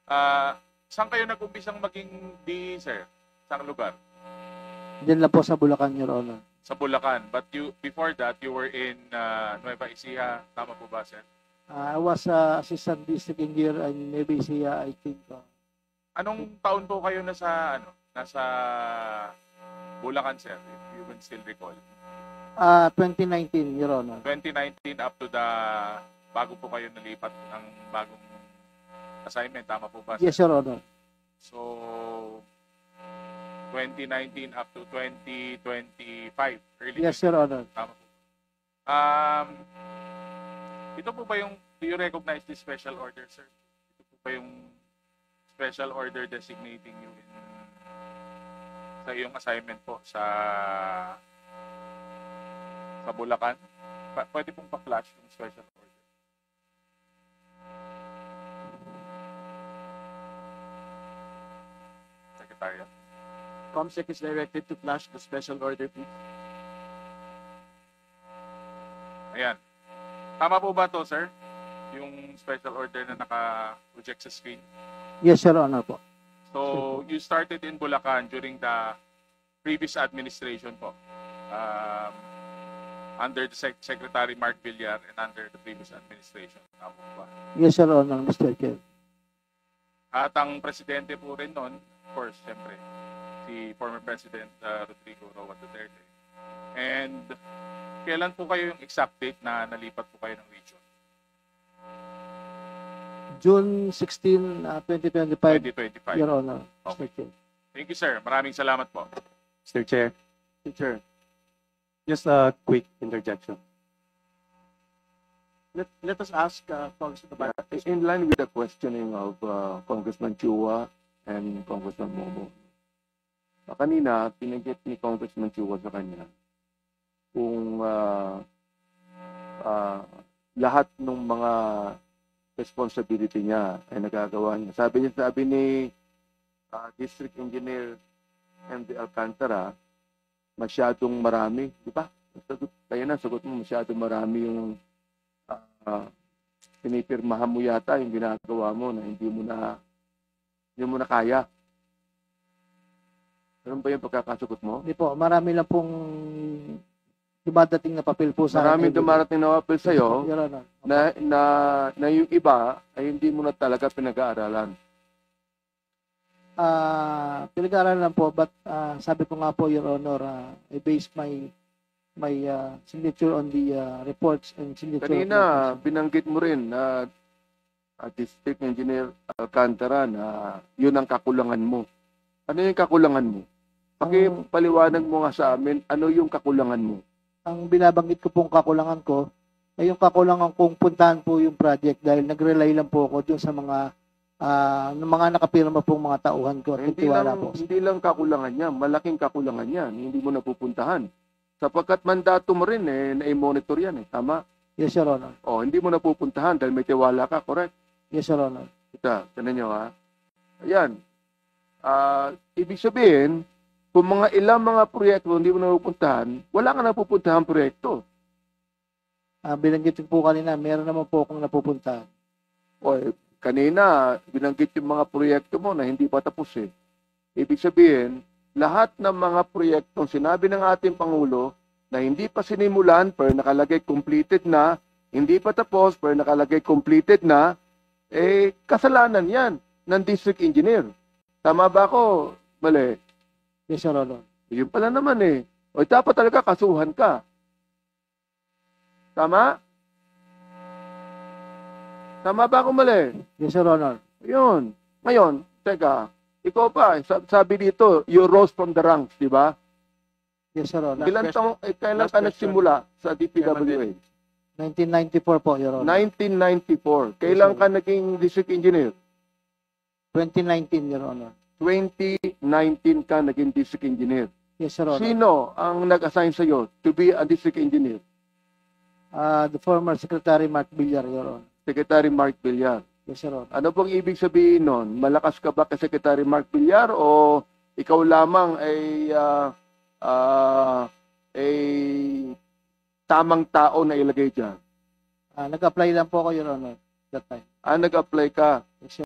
Saan kayo nag-umpisang maging DE, sir? Saan lugar? Diyan lang po sa Bulacan, Your Honor. Sa Bulacan. But before that, you were in Nueva Ecija. Tama po ba, sir? I was Assistant District Engineer in Nueva Ecija, I think. Anong taon po kayo nasa Bulacan, sir, if you can still recall? 2019, Your Honor. 2019 up to bago po kayo nalipat ng bagong assignment. Tama po ba, sir? Yes, Your Honor. So, 2019 up to 2025. Early Yes, Your Honor. Tama po. Ito po ba do you recognize this special order, sir? Ito po ba yung special order designating you sa iyong assignment po sa Bulacan? Pwede pong pa-flash yung special order. Secretariat. COMSEC is directed to flash the special order, please. Ayan. Tama po ba to, sir? Yung special order na naka-project sa screen? Yes, Your Honor po. So, you started in Bulacan during the previous administration po. Under the Secretary Mark Villar and under the previous administration. Tama po ba? Yes, Your Honor, Mr. Chair. At ang presidente po rin noon, of course, siyempre, si former President Rodrigo Roa Duterte. And kailan po kayo yung exact date na nalipat po kayo ng region? June 16, 2025, 2025. Your Honor, Okay. Mr. Chair. Thank you, sir. Maraming salamat po. Mr. Chair. Mr. Chair. Just a quick interjection. Let us ask Congressman Tabato. In line with the questioning of Congressman Chua and Congressman Momo, kanina, pinagit ni Congressman Chua sa kanya kung lahat ng mga responsibility niya ay nagagawa niya. Sabi ni District Engineer MD Alcantara, masyadong marami, di ba? Sagot mo, masyadong marami yung pinipirmahan mo yata yung ginagawa mo na hindi mo na kaya. Ano ba yung pagkakasagot mo? Hindi po, marami lang pong dumadating na papel po sa Maraming dumarating na papel sa'yo Your Honor. na yung iba ay hindi mo na talaga pinag-aaralan. Pinag-aaralan lang po, but sabi ko nga po, Your Honor, I base my signature on the reports and signature. Kanina, binanggit mo rin na District Engineer Alcantara na yun ang kakulangan mo. Ano yung kakulangan mo? Paliwanag mo nga sa amin, ano yung kakulangan mo? Ang binabanggit ko pong kakulangan ko, ay yung kakulangan kong puntahan po yung project dahil nag-rely lang po ako dun sa mga nakapirma pong mga tauhan ko. Hindi lang kakulangan niya, malaking kakulangan yan. Hindi mo napupuntahan. Sapagkat mandato mo rin na-monitor yan tama? Yes, Your Honor. Hindi mo napupuntahan dahil may tiwala ka, correct? Yes, Your Honor. Tignan nyo Ayan. Ibig sabihin, kung ilang mga proyekto hindi mo napupuntahan, wala ka napupuntahan proyekto. Binanggit po kanina, meron naman po akong napupuntahan. Kanina, binanggit yung mga proyekto mo na hindi pa tapos Ibig sabihin, lahat ng mga proyektong sinabi ng ating Pangulo na hindi pa sinimulan pero nakalagay completed na, hindi pa tapos pero nakalagay completed na, kasalanan yan ng District Engineer. Tama ba ako? Mali. Yes, Your Honor. Yun pala naman dapat talaga kasuhan ka. Tama? Tama ba ako mali? Yes, Your Honor. Yun. Ngayon, teka, ikaw pa, sabi dito, you rose from the ranks, di ba? Yes, Your Honor. Kailan ka nagsimula sa DPWH? 1994 po, Your Honor. 1994. Kailan ka naging district engineer? 2019, Your Honor. 2019 ka naging district engineer. Yes, Your Honor. Sino ang nag-assign sa iyo to be a district engineer? The former Secretary Mark Villar, Your Honor. Secretary Mark Villar. Yes, Your Honor. Ano bang ibig sabihin nun? Malakas ka ba kay Secretary Mark Villar o ikaw lamang ay tamang tao na ilagay dyan? Nag-apply lang po ako, Your Honor, that time. Nag-apply ka. Yes,